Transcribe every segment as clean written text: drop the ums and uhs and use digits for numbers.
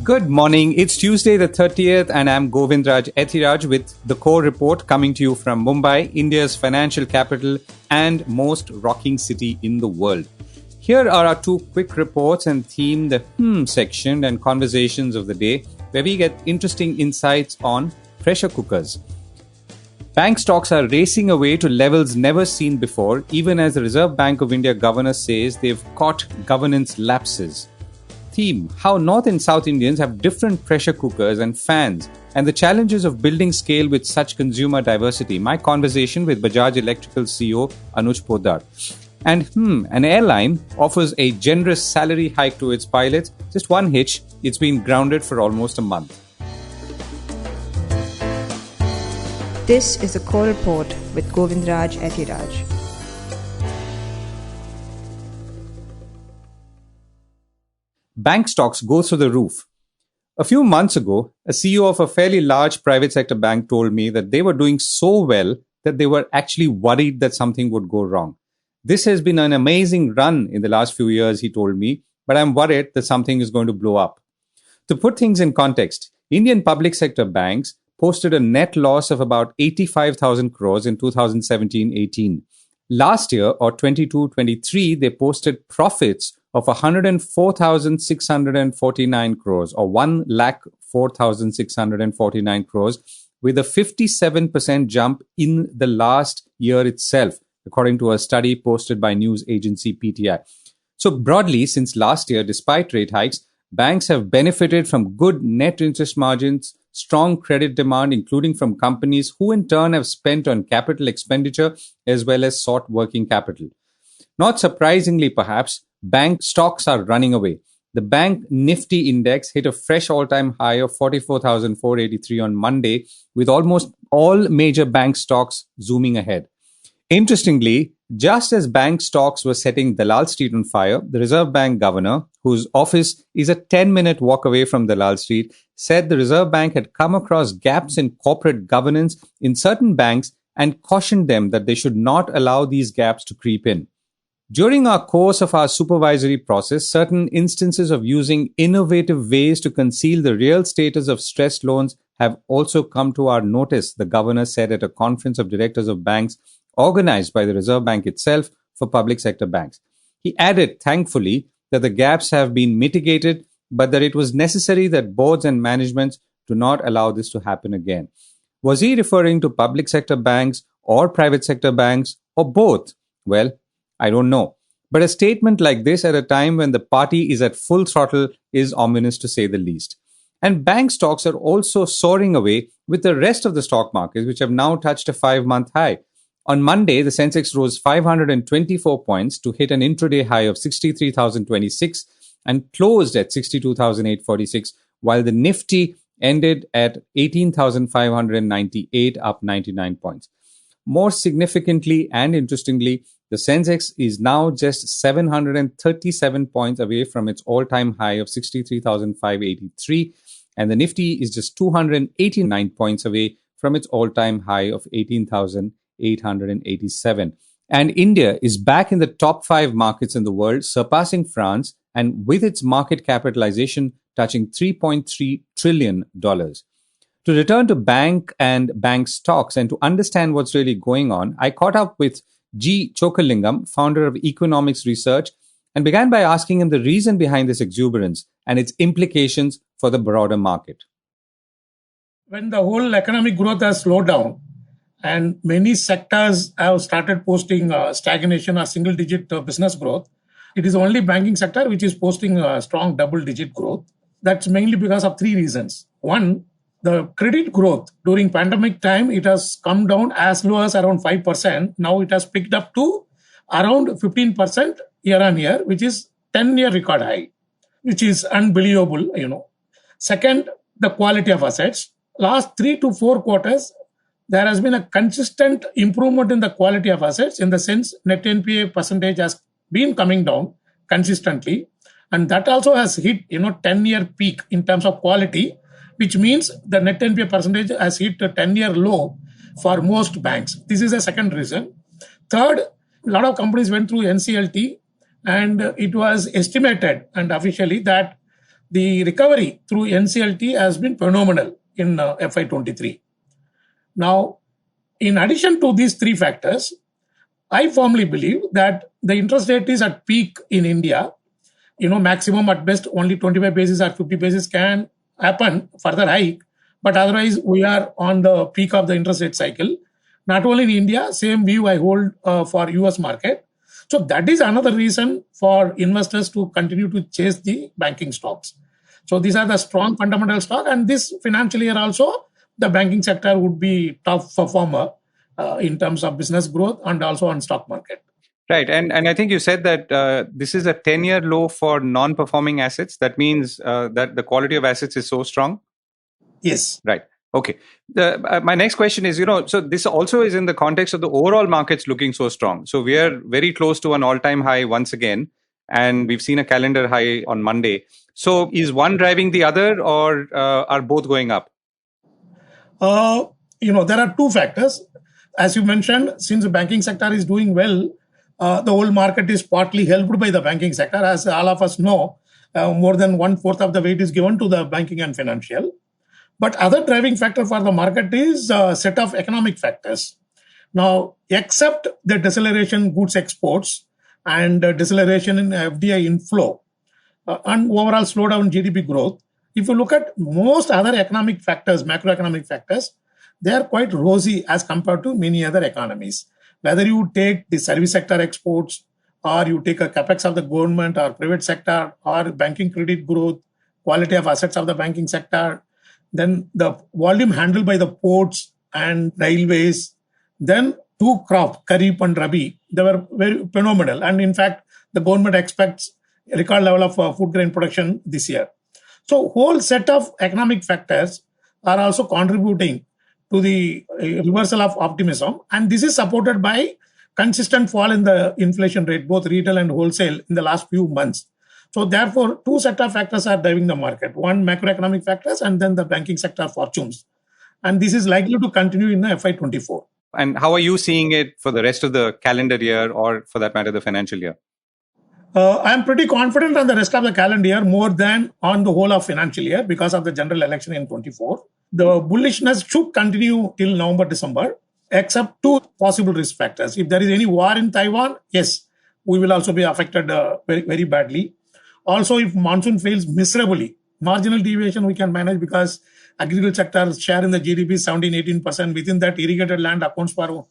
Good morning. It's Tuesday the 30th and I'm Govindraj Ethiraj with the core report coming to you from Mumbai, India's financial capital and most rocking city in the world. Here are our two quick reports and theme the section and conversations of the day where we get interesting insights on pressure cookers. Bank stocks are racing away to levels never seen before, even as the Reserve Bank of India governor says they've caught governance lapses. Theme: how North and South Indians have different pressure cookers and fans and the challenges of building scale with such consumer diversity. My conversation with Bajaj Electrical CEO Anuj Poddar. And an airline offers a generous salary hike to its pilots. Just one hitch, it's been grounded for almost a month. This is a core report with Govindraj Ethiraj. Bank stocks go through the roof. A few months ago, a CEO of a fairly large private sector bank told me that they were doing so well that they were actually worried that something would go wrong. This has been an amazing run in the last few years, he told me, but I'm worried that something is going to blow up. To put things in context, Indian public sector banks posted a net loss of about 85,000 crores in 2017-18. Last year, or 22-23, they posted profits of 104,649 crores, or 104,649 crores, with a 57% jump in the last year itself, according to a study posted by news agency PTI. So broadly, since last year, despite rate hikes, banks have benefited from good net interest margins, strong credit demand, including from companies who in turn have spent on capital expenditure as well as sought working capital. Not surprisingly, perhaps, bank stocks are running away. The Bank Nifty index hit a fresh all-time high of 44,483 on Monday, with almost all major bank stocks zooming ahead. Interestingly, just as bank stocks were setting Dalal Street on fire, the Reserve Bank governor, whose office is a 10-minute walk away from Dalal Street, said the Reserve Bank had come across gaps in corporate governance in certain banks and cautioned them that they should not allow these gaps to creep in. During our course of our supervisory process, certain instances of using innovative ways to conceal the real status of stressed loans have also come to our notice, the governor said at a conference of directors of banks organized by the Reserve Bank itself for public sector banks. He added, thankfully, that the gaps have been mitigated, but that it was necessary that boards and managements do not allow this to happen again. Was he referring to public sector banks or private sector banks or both? Well, I don't know. But a statement like this at a time when the party is at full throttle is ominous to say the least. And bank stocks are also soaring away with the rest of the stock markets, which have now touched a 5-month high. On Monday, the Sensex rose 524 points to hit an intraday high of 63,026 and closed at 62,846, while the Nifty ended at 18,598, up 99 points. More significantly and interestingly, the Sensex is now just 737 points away from its all-time high of 63,583, and the Nifty is just 289 points away from its all-time high of 18,887. And India is back in the top 5 markets in the world, surpassing France, and with its market capitalization touching $3.3 trillion. To return to bank and bank stocks and to understand what's really going on, I caught up with G. Chokalingam, founder of Economics Research, and began by asking him the reason behind this exuberance and its implications for the broader market. When the whole economic growth has slowed down and many sectors have started posting stagnation or single-digit business growth, it is only banking sector which is posting strong double-digit growth. That's mainly because of 3 reasons. One, the credit growth during pandemic time, it has come down as low as around 5%. Now it has picked up to around 15% year on year, which is 10-year record high, which is unbelievable, Second, the quality of assets. Last 3 to 4 quarters, there has been a consistent improvement in the quality of assets, in the sense net NPA percentage has been coming down consistently. And that also has hit, 10-year peak in terms of quality, which means the net NPA percentage has hit a 10-year low for most banks. This is a second reason. Third, a lot of companies went through NCLT, and it was estimated and officially that the recovery through NCLT has been phenomenal in FY23. Now, in addition to these three factors, I firmly believe that the interest rate is at peak in India. Maximum at best only 25 basis or 50 basis can happen further hike. But otherwise, we are on the peak of the interest rate cycle. Not only in India, same view I hold for US market. So that is another reason for investors to continue to chase the banking stocks. So these are the strong fundamental stock, and this financial year also, the banking sector would be top performer in terms of business growth and also on stock market. Right. And I think you said that this is a 10-year low for non-performing assets. That means that the quality of assets is so strong? Yes. Right. Okay. My next question is, so this also is in the context of the overall markets looking so strong. So we are very close to an all-time high once again, and we've seen a calendar high on Monday. So is one driving the other, or are both going up? There are two factors. As you mentioned, since the banking sector is doing well, the whole market is partly helped by the banking sector. As all of us know, more than 1/4 of the weight is given to the banking and financial. But other driving factor for the market is a set of economic factors. Now, except the deceleration goods exports and deceleration in FDI inflow and overall slowdown in GDP growth, if you look at most other economic factors, macroeconomic factors, they are quite rosy as compared to many other economies. Whether you take the service sector exports, or you take a capex of the government or private sector, or banking credit growth, quality of assets of the banking sector, then the volume handled by the ports and railways, then two crop, Kharif and Rabi, they were very phenomenal. And in fact, the government expects a record level of food grain production this year. So whole set of economic factors are also contributing to the reversal of optimism. And this is supported by consistent fall in the inflation rate, both retail and wholesale, in the last few months. So therefore, two set of factors are driving the market. One, macroeconomic factors, and then the banking sector fortunes. And this is likely to continue in the FY24. And how are you seeing it for the rest of the calendar year, or for that matter, the financial year? I am pretty confident on the rest of the calendar year more than on the whole of financial year because of the general election in 24. The bullishness should continue till November, December, except two possible risk factors. If there is any war in Taiwan, yes, we will also be affected very, very badly. Also, if monsoon fails miserably, marginal deviation we can manage because agriculture sector share in the GDP is 17-18%. Within that, irrigated land accounts for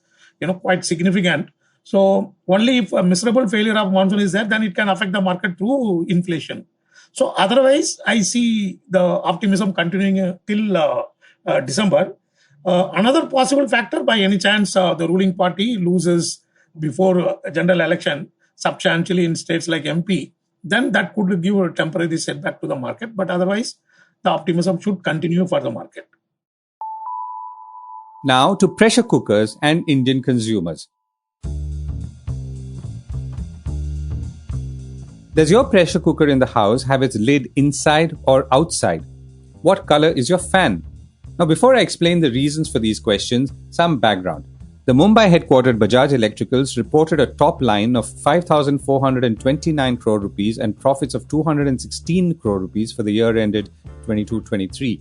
quite significant. So only if a miserable failure of monsoon is there, then it can affect the market through inflation. So otherwise, I see the optimism continuing till December. Another possible factor, by any chance, the ruling party loses before a general election substantially in states like MP, then that could give a temporary setback to the market. But otherwise, the optimism should continue for the market. Now to pressure cookers and Indian consumers. Does your pressure cooker in the house have its lid inside or outside? What color is your fan? Now, before I explain the reasons for these questions, some background. The Mumbai headquartered Bajaj Electricals reported a top line of 5,429 crore rupees and profits of 216 crore rupees for the year ended 22-23.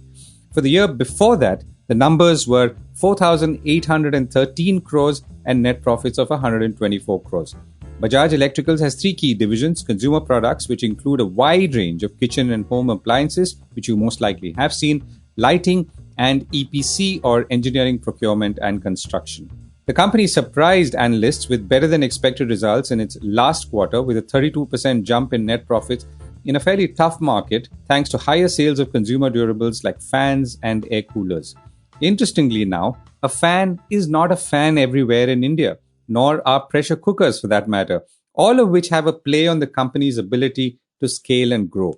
For the year before that, the numbers were 4,813 crores and net profits of 124 crores. Bajaj Electricals has three key divisions: consumer products, which include a wide range of kitchen and home appliances, which you most likely have seen, lighting, and EPC, or engineering, procurement, and construction. The company surprised analysts with better than expected results in its last quarter, with a 32% jump in net profits in a fairly tough market, thanks to higher sales of consumer durables like fans and air coolers. Interestingly now, a fan is not a fan everywhere in India, nor are pressure cookers for that matter, all of which have a play on the company's ability to scale and grow.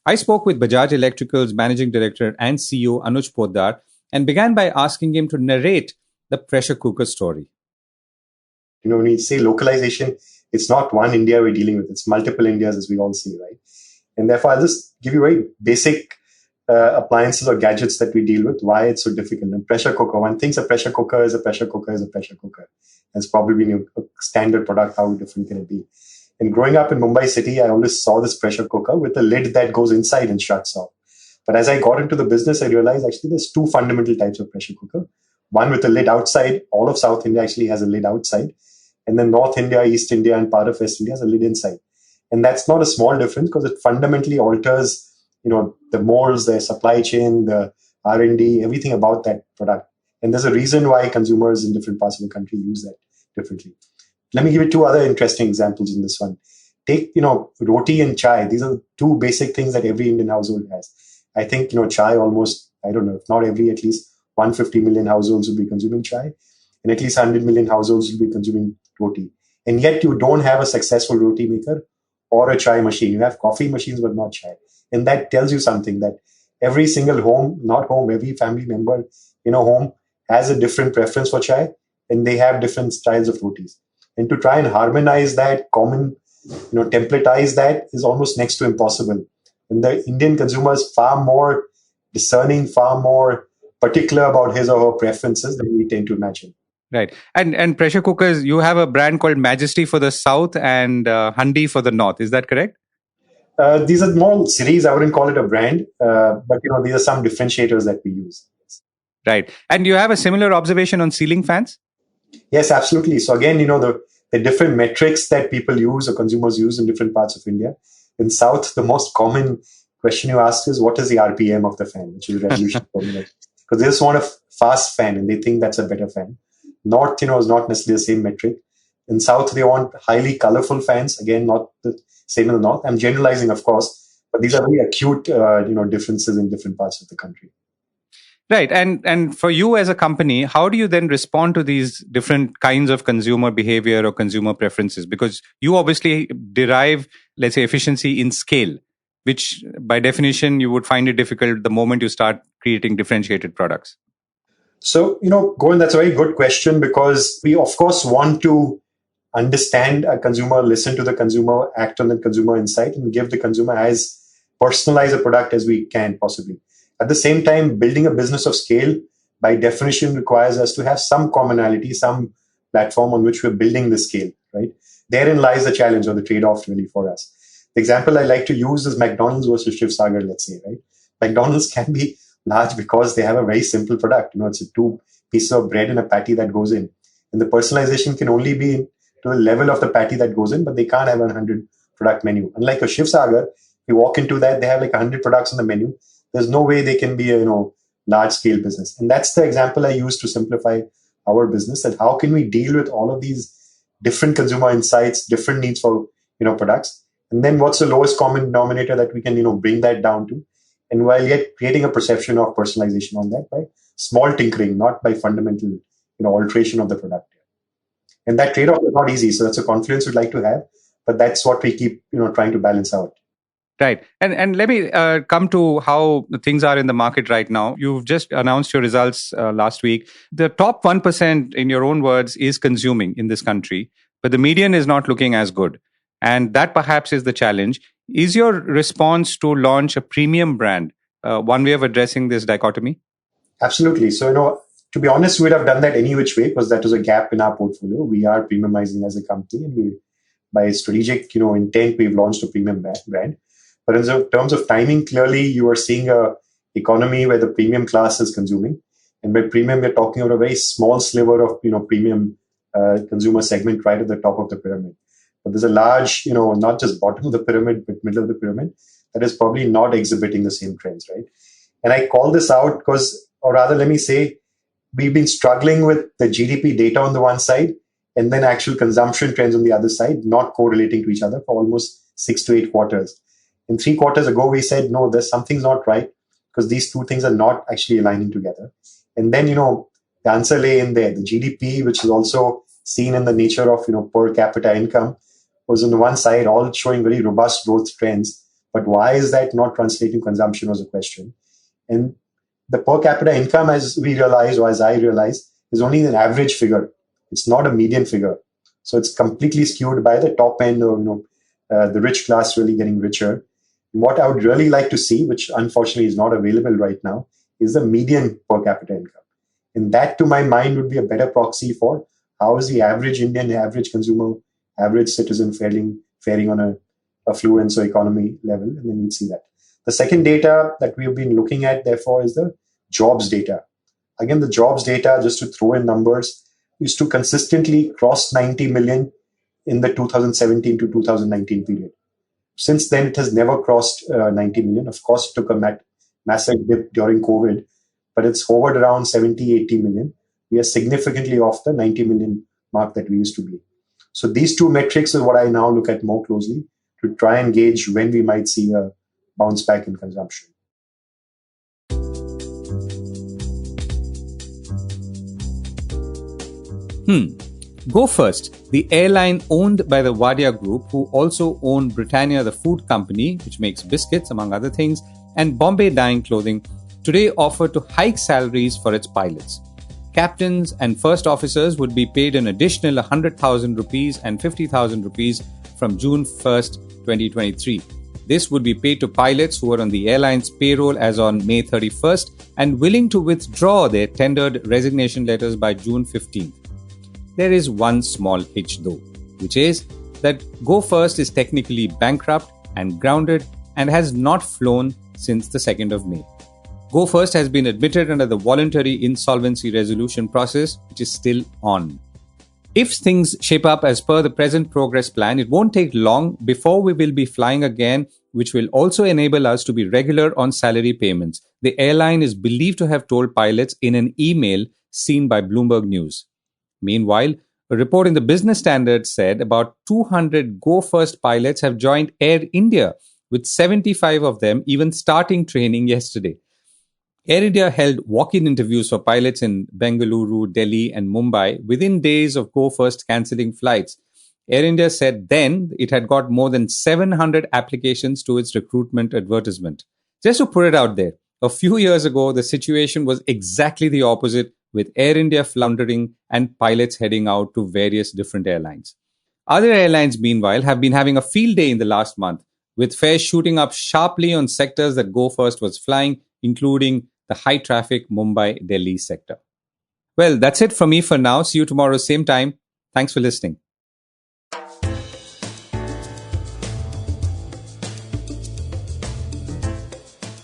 I spoke with Bajaj Electricals Managing Director and CEO Anuj Poddar and began by asking him to narrate the pressure cooker story. When you say localization, it's not one India we're dealing with, it's multiple Indias, as we all see, right? And therefore, I'll just give you very basic appliances or gadgets that we deal with, why it's so difficult. And pressure cooker, one thinks a pressure cooker is a pressure cooker is a pressure cooker. It's probably been a standard product, how different can it be? And growing up in Mumbai city, I always saw this pressure cooker with a lid that goes inside and shuts off. But as I got into the business, I realized actually there's two fundamental types of pressure cooker. One with a lid outside. All of South India actually has a lid outside. And then North India, East India, and part of West India has a lid inside. And that's not a small difference because it fundamentally alters, the molds, the supply chain, the R&D, everything about that product. And there's a reason why consumers in different parts of the country use that differently. Let me give you two other interesting examples in this one. Take, roti and chai. These are two basic things that every Indian household has. I think, chai almost, I don't know, if not every, at least 150 million households will be consuming chai. And at least 100 million households will be consuming roti. And yet you don't have a successful roti maker or a chai machine. You have coffee machines, but not chai. And that tells you something that every single every family member in a home has a different preference for chai, and they have different styles of rotis. And to try and harmonize that, templatize that is almost next to impossible. And the Indian consumer is far more discerning, far more particular about his or her preferences than we tend to imagine. Right. And pressure cookers, you have a brand called Majesty for the South and Handi for the North. Is that correct? These are small series. I wouldn't call it a brand, but these are some differentiators that we use. Right. And you have a similar observation on ceiling fans? Yes, absolutely. So again, the different metrics that people use or consumers use in different parts of India. In South, the most common question you ask is, what is the RPM of the fan, which is revolution per minute? Because they just want a fast fan and they think that's a better fan. North, is not necessarily the same metric. In South, they want highly colorful fans. Again, not the same in the North. I'm generalizing, of course, but these are very acute, differences in different parts of the country. Right. And for you as a company, how do you then respond to these different kinds of consumer behavior or consumer preferences? Because you obviously derive, let's say, efficiency in scale, which by definition, you would find it difficult the moment you start creating differentiated products. So, Govind, that's a very good question because we, of course, want to understand a consumer, listen to the consumer, act on the consumer insight, and give the consumer as personalized a product as we can possibly. At the same time, building a business of scale, by definition, requires us to have some commonality, some platform on which we're building the scale, right? Therein lies the challenge or the trade-off really for us. The example I like to use is McDonald's versus Shiv Sagar, let's say, right? McDonald's can be large because they have a very simple product. It's a 2 pieces of bread and a patty that goes in. And the personalization can only be to the level of the patty that goes in, but they can't have a 100 product menu. Unlike a Shiv Sagar, you walk into that, they have like 100 products on the menu. There's no way they can be a large scale business. And that's the example I use to simplify our business. And how can we deal with all of these different consumer insights, different needs for products, and then what's the lowest common denominator that we can bring that down to, and while yet creating a perception of personalization on that by small tinkering, not by fundamental alteration of the product. And that trade-off is not easy. So that's a confidence we'd like to have, but that's what we keep trying to balance out. Right. And let me come to how things are in the market right now. You've just announced your results last week. The top 1%, in your own words, is consuming in this country, but the median is not looking as good. And that perhaps is the challenge. Is your response to launch a premium brand one way of addressing this dichotomy? Absolutely. So, to be honest, we would have done that any which way because that was a gap in our portfolio. We are premiumizing as a company, and by strategic intent, we've launched a premium brand. But in terms of timing, clearly you are seeing a economy where the premium class is consuming. And by premium, we're talking about a very small sliver of premium consumer segment right at the top of the pyramid. But there's a large, not just bottom of the pyramid, but middle of the pyramid that is probably not exhibiting the same trends, right? And I call this out because, or rather, let me say, we've been struggling with the GDP data on the one side and then actual consumption trends on the other side, not correlating to each other for almost 6 to 8 quarters. And 3 quarters ago, we said, no, something's not right because these two things are not actually aligning together. And then, the answer lay in there. The GDP, which is also seen in the nature of, per capita income, was on the one side all showing very robust growth trends. But why is that not translating consumption was a question. And the per capita income, as we realized, or as I realized, is only an average figure. It's not a median figure. So it's completely skewed by the top end or, the rich class really getting richer. What I would really like to see, which unfortunately is not available right now, is the median per capita income. And that, to my mind, would be a better proxy for how is the average Indian, average consumer, average citizen faring on a affluence or economy level, and then we'd see that. The second data that we've been looking at, therefore, is the jobs data. Again, the jobs data, just to throw in numbers, used to consistently cross 90 million in the 2017 to 2019 period. Since then, it has never crossed 90 million. Of course, it took a massive dip during COVID, but it's hovered around 70, 80 million. We are significantly off the 90 million mark that we used to be. So these two metrics is what I now look at more closely to try and gauge when we might see a bounce back in consumption. Go First, the airline owned by the Wadia Group, who also own Britannia, the food company, which makes biscuits, among other things, and Bombay Dyeing Clothing, today offered to hike salaries for its pilots. Captains and first officers would be paid an additional 100,000 rupees and 50,000 rupees from June 1st, 2023. This would be paid to pilots who are on the airline's payroll as on May 31st and willing to withdraw their tendered resignation letters by June 15th. There is one small hitch though, which is that Go First is technically bankrupt and grounded and has not flown since the 2nd of May. Go First has been admitted under the voluntary insolvency resolution process, which is still on. If things shape up as per the present progress plan, it won't take long before we will be flying again, which will also enable us to be regular on salary payments. The airline is believed to have told pilots in an email seen by Bloomberg News. Meanwhile, a report in the Business Standard said about 200 Go First pilots have joined Air India, with 75 of them even starting training yesterday. Air India held walk-in interviews for pilots in Bengaluru, Delhi and Mumbai within days of Go First cancelling flights. Air India said then it had got more than 700 applications to its recruitment advertisement. Just to put it out there, a few years ago, the situation was exactly the opposite, with Air India floundering and pilots heading out to various different airlines. Other airlines, meanwhile, have been having a field day in the last month, with fares shooting up sharply on sectors that Go First was flying, including the high-traffic Mumbai-Delhi sector. Well, that's it from me for now. See you tomorrow, same time. Thanks for listening.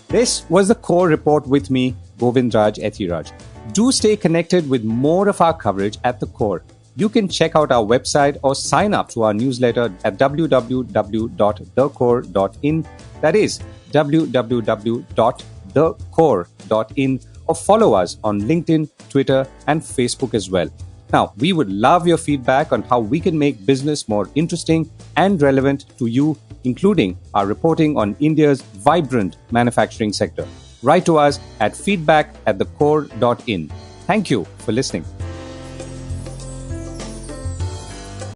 This was the Core Report with me, Govindraj Ethiraj. Do stay connected with more of our coverage at the Core. You can check out our website or sign up to our newsletter at www.thecore.in. That is www.thecore.in, or follow us on LinkedIn, Twitter, and Facebook as well. Now, we would love your feedback on how we can make business more interesting and relevant to you, including our reporting on India's vibrant manufacturing sector. Write to us at feedback@thecore.in. Thank you for listening.